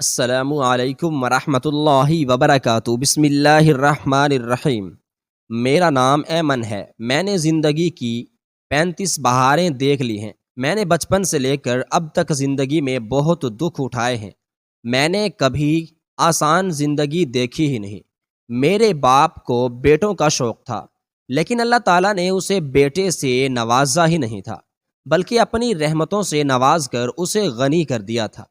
السلام علیکم ورحمۃ اللہ وبرکاتہ۔ بسم اللہ الرحمن الرحیم۔ میرا نام ایمن ہے۔ میں نے زندگی کی 35 بہاریں دیکھ لی ہیں۔ میں نے بچپن سے لے کر اب تک زندگی میں بہت دکھ اٹھائے ہیں۔ میں نے کبھی آسان زندگی دیکھی ہی نہیں۔ میرے باپ کو بیٹوں کا شوق تھا، لیکن اللہ تعالیٰ نے اسے بیٹے سے نوازا ہی نہیں تھا، بلکہ اپنی رحمتوں سے نواز کر اسے غنی کر دیا تھا۔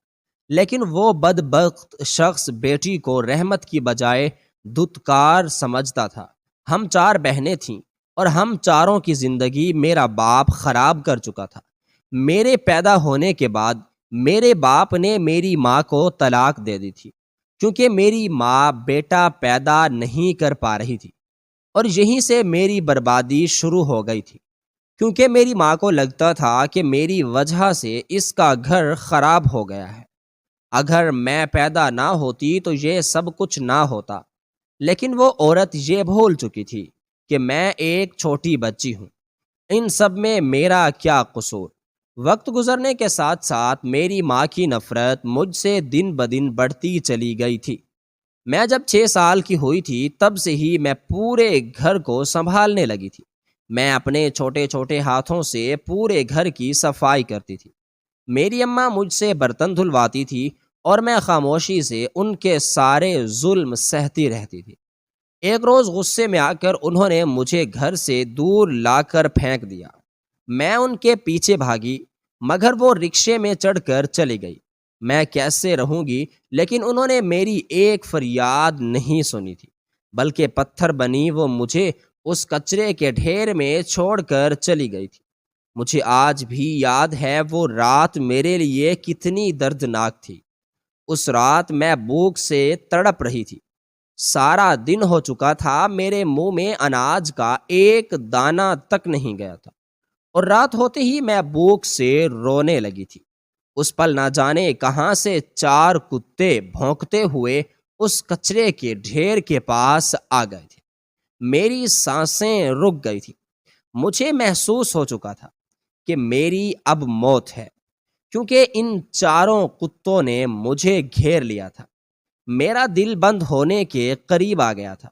لیکن وہ بدبخت شخص بیٹی کو رحمت کی بجائے دھتکار سمجھتا تھا۔ ہم 4 بہنیں تھیں اور ہم چاروں کی زندگی میرا باپ خراب کر چکا تھا۔ میرے پیدا ہونے کے بعد میرے باپ نے میری ماں کو طلاق دے دی تھی، کیونکہ میری ماں بیٹا پیدا نہیں کر پا رہی تھی، اور یہیں سے میری بربادی شروع ہو گئی تھی، کیونکہ میری ماں کو لگتا تھا کہ میری وجہ سے اس کا گھر خراب ہو گیا ہے۔ اگر میں پیدا نہ ہوتی تو یہ سب کچھ نہ ہوتا، لیکن وہ عورت یہ بھول چکی تھی کہ میں ایک چھوٹی بچی ہوں۔ ان سب میں میرا کیا قصور؟ وقت گزرنے کے ساتھ ساتھ میری ماں کی نفرت مجھ سے دن بدن بڑھتی چلی گئی تھی۔ میں جب 6 سال کی ہوئی تھی تب سے ہی میں پورے گھر کو سنبھالنے لگی تھی۔ میں اپنے چھوٹے چھوٹے ہاتھوں سے پورے گھر کی صفائی کرتی تھی۔ میری اماں مجھ سے برتن دھلواتی تھی اور میں خاموشی سے ان کے سارے ظلم سہتی رہتی تھی۔ ایک روز غصے میں آ کر انہوں نے مجھے گھر سے دور لا کر پھینک دیا۔ میں ان کے پیچھے بھاگی، مگر وہ رکشے میں چڑھ کر چلی گئی۔ میں کیسے رہوں گی؟ لیکن انہوں نے میری ایک فریاد نہیں سنی تھی، بلکہ پتھر بنی وہ مجھے اس کچرے کے ڈھیر میں چھوڑ کر چلی گئی تھی۔ مجھے آج بھی یاد ہے وہ رات میرے لیے کتنی دردناک تھی۔ اس رات میں بھوک سے تڑپ رہی تھی۔ سارا دن ہو چکا تھا، میرے منہ میں اناج کا ایک دانہ تک نہیں گیا تھا، اور رات ہوتے ہی میں بھوک سے رونے لگی تھی۔ اس پل نہ جانے کہاں سے 4 کتے بھونکتے ہوئے اس کچرے کے ڈھیر کے پاس آ گئے تھے۔ میری سانسیں رک گئی تھی۔ مجھے محسوس ہو چکا تھا کہ میری اب موت ہے، کیونکہ ان چاروں کتوں نے مجھے گھیر لیا تھا۔ میرا دل بند ہونے کے قریب آ گیا تھا۔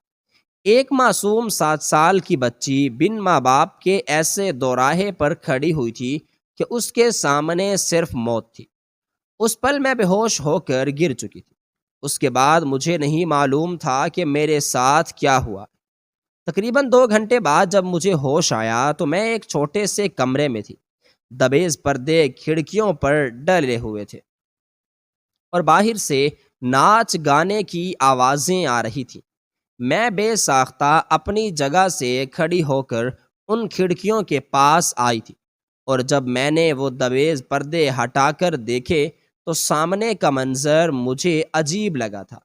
ایک معصوم 7 سال کی بچی بن ماں باپ کے ایسے دوراہے پر کھڑی ہوئی تھی کہ اس کے سامنے صرف موت تھی۔ اس پل میں بے ہوش ہو کر گر چکی تھی۔ اس کے بعد مجھے نہیں معلوم تھا کہ میرے ساتھ کیا ہوا۔ تقریباً 2 گھنٹے بعد جب مجھے ہوش آیا تو میں ایک چھوٹے سے کمرے میں تھی۔ دبیز پردے کھڑکیوں پر ڈلے ہوئے تھے، اور باہر سے ناچ گانے کی آوازیں آ رہی تھیں۔ میں بے ساختہ اپنی جگہ سے کھڑی ہو کر ان کھڑکیوں کے پاس آئی تھی، اور جب میں نے وہ دبیز پردے ہٹا کر دیکھے تو سامنے کا منظر مجھے عجیب لگا تھا،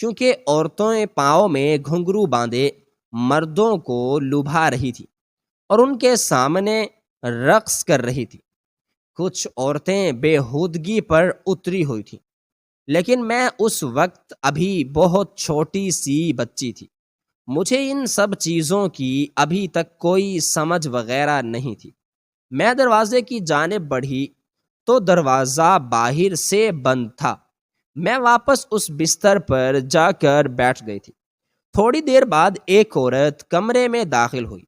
کیونکہ عورتیں پاؤں میں گھنگرو باندھے مردوں کو لبھا رہی تھی اور ان کے سامنے رقص کر رہی تھی۔ کچھ عورتیں بے ہودگی پر اتری ہوئی تھیں، لیکن میں اس وقت ابھی بہت چھوٹی سی بچی تھی۔ مجھے ان سب چیزوں کی ابھی تک کوئی سمجھ وغیرہ نہیں تھی۔ میں دروازے کی جانب بڑھی تو دروازہ باہر سے بند تھا۔ میں واپس اس بستر پر جا کر بیٹھ گئی تھی۔ تھوڑی دیر بعد ایک عورت کمرے میں داخل ہوئی۔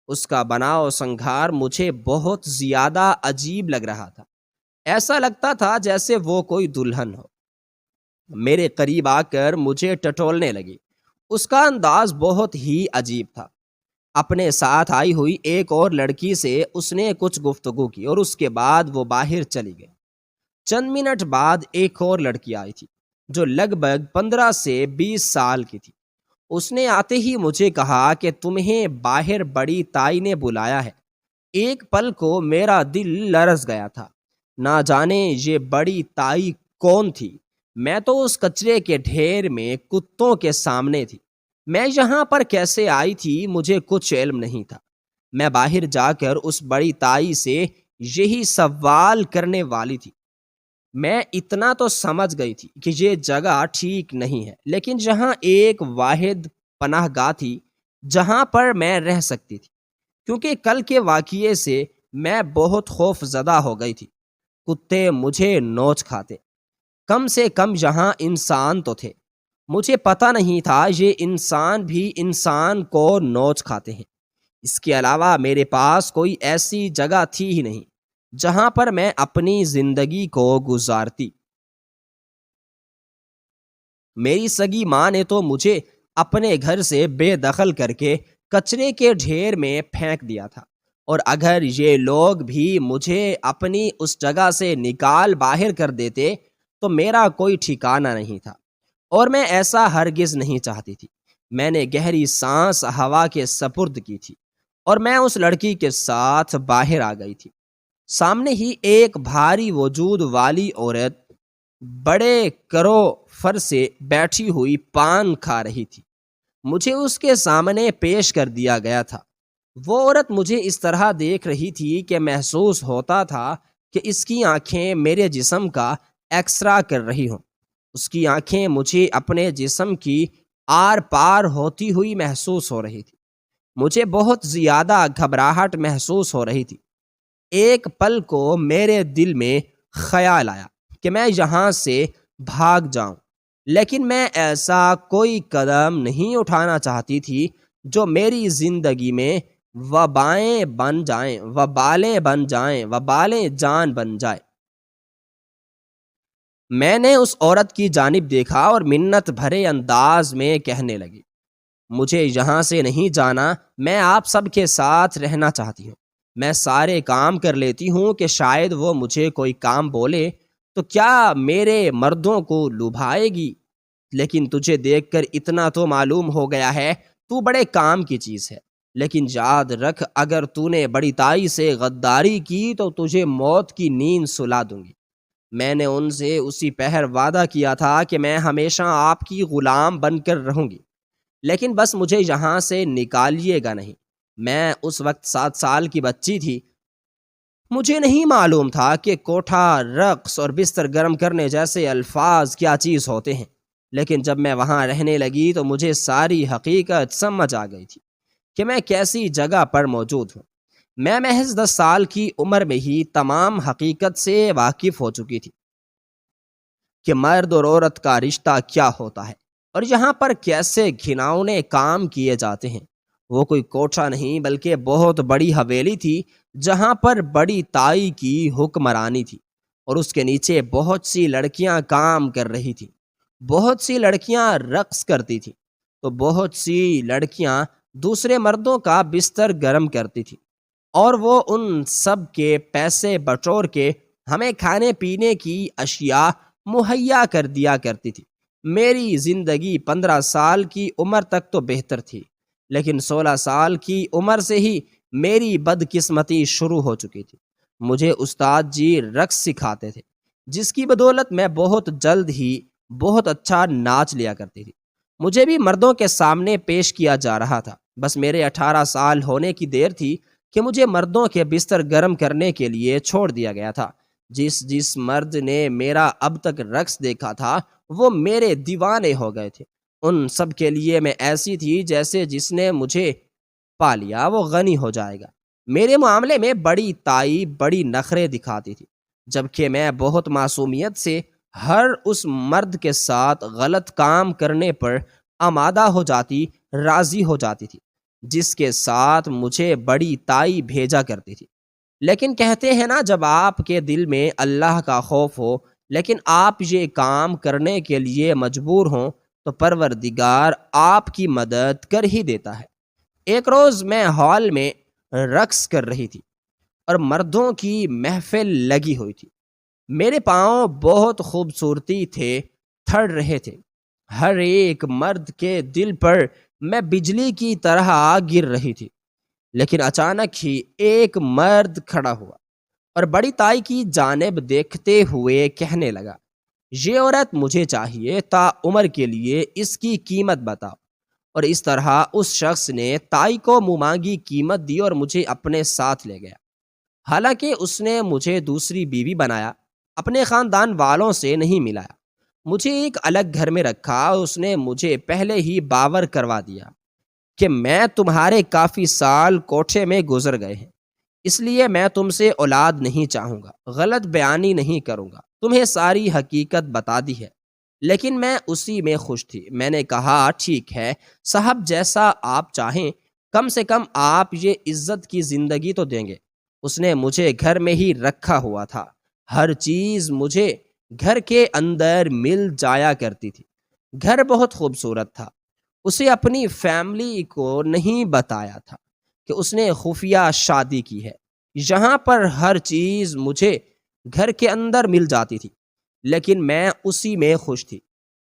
اس کا بناؤ سنگھار مجھے بہت زیادہ عجیب لگ رہا تھا۔ ایسا لگتا تھا جیسے وہ کوئی دلہن ہو۔ میرے قریب آ کر مجھے ٹٹولنے لگی۔ اس کا انداز بہت ہی عجیب تھا۔ اپنے ساتھ آئی ہوئی ایک اور لڑکی سے اس نے کچھ گفتگو کی اور اس کے بعد وہ باہر چلی گئی۔ چند منٹ بعد ایک اور لڑکی آئی تھی جو لگ بھگ 15 سے 20 سال کی تھی۔ اس نے آتے ہی مجھے کہا کہ تمہیں باہر بڑی تائی نے بلایا ہے۔ ایک پل کو میرا دل لرز گیا تھا۔ نہ جانے یہ بڑی تائی کون تھی۔ میں تو اس کچرے کے ڈھیر میں کتوں کے سامنے تھی۔ میں یہاں پر کیسے آئی تھی مجھے کچھ علم نہیں تھا۔ میں باہر جا کر اس بڑی تائی سے یہی سوال کرنے والی تھی۔ میں اتنا تو سمجھ گئی تھی کہ یہ جگہ ٹھیک نہیں ہے، لیکن جہاں ایک واحد پناہ گاہ تھی جہاں پر میں رہ سکتی تھی، کیونکہ کل کے واقعے سے میں بہت خوف زدہ ہو گئی تھی۔ کتے مجھے نوچ کھاتے، کم سے کم یہاں انسان تو تھے۔ مجھے پتہ نہیں تھا یہ انسان بھی انسان کو نوچ کھاتے ہیں۔ اس کے علاوہ میرے پاس کوئی ایسی جگہ تھی ہی نہیں جہاں پر میں اپنی زندگی کو گزارتی۔ میری سگی ماں نے تو مجھے اپنے گھر سے بے دخل کر کے کچرے کے ڈھیر میں پھینک دیا تھا، اور اگر یہ لوگ بھی مجھے اپنی اس جگہ سے نکال باہر کر دیتے تو میرا کوئی ٹھکانہ نہیں تھا، اور میں ایسا ہرگز نہیں چاہتی تھی۔ میں نے گہری سانس ہوا کے سپرد کی تھی اور میں اس لڑکی کے ساتھ باہر آ گئی تھی۔ سامنے ہی ایک بھاری وجود والی عورت بڑے کرو فر سے بیٹھی ہوئی پان کھا رہی تھی۔ مجھے اس کے سامنے پیش کر دیا گیا تھا۔ وہ عورت مجھے اس طرح دیکھ رہی تھی کہ محسوس ہوتا تھا کہ اس کی آنکھیں میرے جسم کا ایکسرا کر رہی ہوں۔ اس کی آنکھیں مجھے اپنے جسم کی آر پار ہوتی ہوئی محسوس ہو رہی تھی۔ مجھے بہت زیادہ گھبراہٹ محسوس ہو رہی تھی۔ ایک پل کو میرے دل میں خیال آیا کہ میں یہاں سے بھاگ جاؤں، لیکن میں ایسا کوئی قدم نہیں اٹھانا چاہتی تھی جو میری زندگی میں وبالیں بن جائیں، وبالیں جان بن جائے۔ میں نے اس عورت کی جانب دیکھا اور منت بھرے انداز میں کہنے لگی، مجھے یہاں سے نہیں جانا، میں آپ سب کے ساتھ رہنا چاہتی ہوں۔ میں سارے کام کر لیتی ہوں کہ شاید وہ مجھے کوئی کام بولے تو کیا میرے مردوں کو لبھائے گی، لیکن تجھے دیکھ کر اتنا تو معلوم ہو گیا ہے تو بڑے کام کی چیز ہے۔ لیکن یاد رکھ، اگر تو نے بڑی تائی سے غداری کی تو تجھے موت کی نیند سلا دوں گی۔ میں نے ان سے اسی پہر وعدہ کیا تھا کہ میں ہمیشہ آپ کی غلام بن کر رہوں گی، لیکن بس مجھے یہاں سے نکالیے گا نہیں۔ میں اس وقت 7 سال کی بچی تھی۔ مجھے نہیں معلوم تھا کہ کوٹھا، رقص اور بستر گرم کرنے جیسے الفاظ کیا چیز ہوتے ہیں، لیکن جب میں وہاں رہنے لگی تو مجھے ساری حقیقت سمجھ آ گئی تھی کہ میں کیسی جگہ پر موجود ہوں۔ میں محض 10 سال کی عمر میں ہی تمام حقیقت سے واقف ہو چکی تھی کہ مرد اور عورت کا رشتہ کیا ہوتا ہے اور یہاں پر کیسے گھناؤنے کام کیے جاتے ہیں۔ وہ کوئی کوٹھا نہیں بلکہ بہت بڑی حویلی تھی جہاں پر بڑی تائی کی حکمرانی تھی، اور اس کے نیچے بہت سی لڑکیاں کام کر رہی تھیں۔ بہت سی لڑکیاں رقص کرتی تھیں تو بہت سی لڑکیاں دوسرے مردوں کا بستر گرم کرتی تھیں، اور وہ ان سب کے پیسے بٹور کے ہمیں کھانے پینے کی اشیاء مہیا کر دیا کرتی تھی۔ میری زندگی 15 سال کی عمر تک تو بہتر تھی، لیکن 16 سال کی عمر سے ہی میری بدقسمتی شروع ہو چکی تھی۔ مجھے استاد جی رقص سکھاتے تھے، جس کی بدولت میں بہت جلد ہی بہت اچھا ناچ لیا کرتی تھی۔ مجھے بھی مردوں کے سامنے پیش کیا جا رہا تھا۔ بس میرے 18 سال ہونے کی دیر تھی کہ مجھے مردوں کے بستر گرم کرنے کے لیے چھوڑ دیا گیا تھا۔ جس مرد نے میرا اب تک رقص دیکھا تھا وہ میرے دیوانے ہو گئے تھے۔ ان سب کے لیے میں ایسی تھی جیسے جس نے مجھے پا لیا وہ غنی ہو جائے گا۔ میرے معاملے میں بڑی تائی بڑی نخرے دکھاتی تھی، جبکہ میں بہت معصومیت سے ہر اس مرد کے ساتھ غلط کام کرنے پر آمادہ ہو جاتی، راضی ہو جاتی تھی جس کے ساتھ مجھے بڑی تائی بھیجا کرتی تھی۔ لیکن کہتے ہیں نا، جب آپ کے دل میں اللہ کا خوف ہو لیکن آپ یہ کام کرنے کے لیے مجبور ہوں تو پروردگار آپ کی مدد کر ہی دیتا ہے۔ ایک روز میں ہال میں رقص کر رہی تھی اور مردوں کی محفل لگی ہوئی تھی۔ میرے پاؤں بہت خوبصورتی تھے، تھڑ رہے تھے۔ ہر ایک مرد کے دل پر میں بجلی کی طرح گر رہی تھی، لیکن اچانک ہی ایک مرد کھڑا ہوا اور بڑی تائی کی جانب دیکھتے ہوئے کہنے لگا، یہ عورت مجھے چاہیے، تا عمر کے لیے اس کی قیمت بتاؤ۔ اور اس طرح اس شخص نے تائی کو منہ مانگی قیمت دی اور مجھے اپنے ساتھ لے گیا۔ حالانکہ اس نے مجھے دوسری بیوی بنایا، اپنے خاندان والوں سے نہیں ملایا، مجھے ایک الگ گھر میں رکھا اور اس نے مجھے پہلے ہی باور کروا دیا کہ میں تمہارے کافی سال کوٹھے میں گزر گئے ہیں، اس لیے میں تم سے اولاد نہیں چاہوں گا، غلط بیانی نہیں کروں گا، تمہیں ساری حقیقت بتا دی ہے، لیکن میں اسی میں خوش تھی۔ میں نے کہا ٹھیک ہے صاحب، جیسا آپ چاہیں، کم سے کم آپ یہ عزت کی زندگی تو دیں گے۔ اس نے مجھے گھر میں ہی رکھا ہوا تھا، ہر چیز مجھے گھر کے اندر مل جایا کرتی تھی۔ گھر بہت خوبصورت تھا۔ اسے اپنی فیملی کو نہیں بتایا تھا کہ اس نے خفیہ شادی کی ہے۔ یہاں پر ہر چیز مجھے گھر کے اندر مل جاتی تھی، لیکن میں اسی میں خوش تھی۔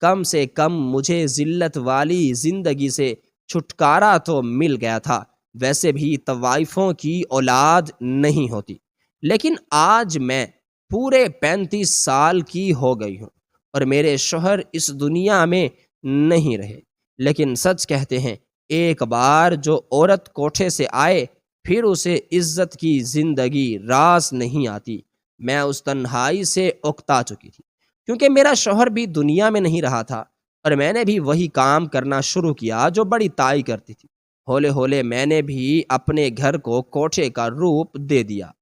کم سے کم مجھے ذلت والی زندگی سے چھٹکارا تو مل گیا تھا۔ ویسے بھی طوائفوں کی اولاد نہیں ہوتی، لیکن آج میں پورے 35 سال کی ہو گئی ہوں اور میرے شوہر اس دنیا میں نہیں رہے۔ لیکن سچ کہتے ہیں، ایک بار جو عورت کوٹھے سے آئے پھر اسے عزت کی زندگی راس نہیں آتی۔ میں اس تنہائی سے اکتا چکی تھی، کیونکہ میرا شوہر بھی دنیا میں نہیں رہا تھا اور میں نے بھی وہی کام کرنا شروع کیا جو بڑی تائی کرتی تھی۔ ہولے ہولے میں نے بھی اپنے گھر کو کوٹھے کا روپ دے دیا۔